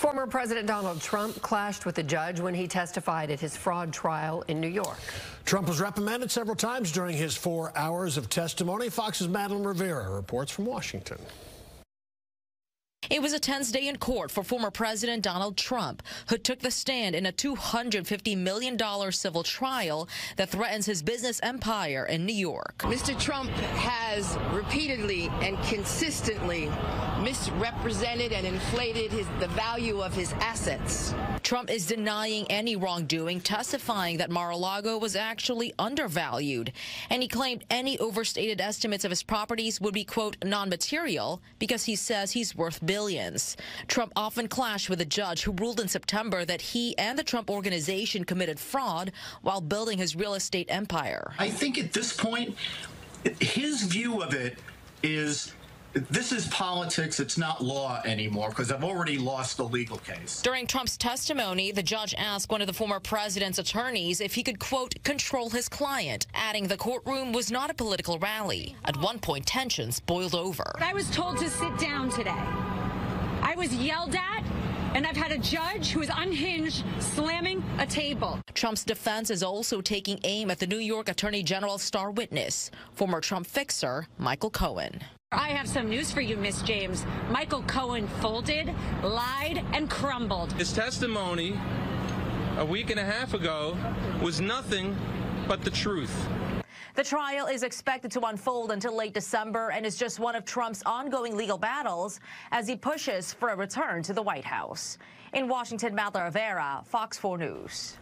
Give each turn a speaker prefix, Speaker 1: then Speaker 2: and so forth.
Speaker 1: Former President Donald Trump clashed with a judge when he testified at his fraud trial in New York.
Speaker 2: Trump was reprimanded several times during his 4 hours of testimony. Fox's Madeline Rivera reports from Washington.
Speaker 3: It was a tense day in court for former President Donald Trump, who took the stand in a $250 million civil trial that threatens his business empire in New York.
Speaker 4: Mr. Trump has repeatedly and consistently misrepresented and inflated the value of his assets.
Speaker 3: Trump is denying any wrongdoing, testifying that Mar-a-Lago was actually undervalued. And he claimed any overstated estimates of his properties would be, quote, non-material because he says he's worth billions. Trump often clashed with a judge who ruled in September that he and the Trump organization committed fraud while building his real estate empire.
Speaker 5: I think at this point, his view of it is this is politics, it's not law anymore, because I've already lost the legal case.
Speaker 3: During Trump's testimony, the judge asked one of the former president's attorneys if he could, quote, control his client, adding the courtroom was not a political rally. At one point, tensions boiled over.
Speaker 6: I was told to sit down today. I was yelled at, and I've had a judge who is unhinged slamming a table.
Speaker 3: Trump's defense is also taking aim at the New York Attorney General's star witness, former Trump fixer Michael Cohen.
Speaker 6: I have some news for you, Miss James. Michael Cohen folded, lied, and crumbled.
Speaker 7: His testimony a week and a half ago was nothing but the truth.
Speaker 3: The trial is expected to unfold until late December and is just one of Trump's ongoing legal battles as he pushes for a return to the White House. In Washington, Madeline Rivera, Fox 4 News.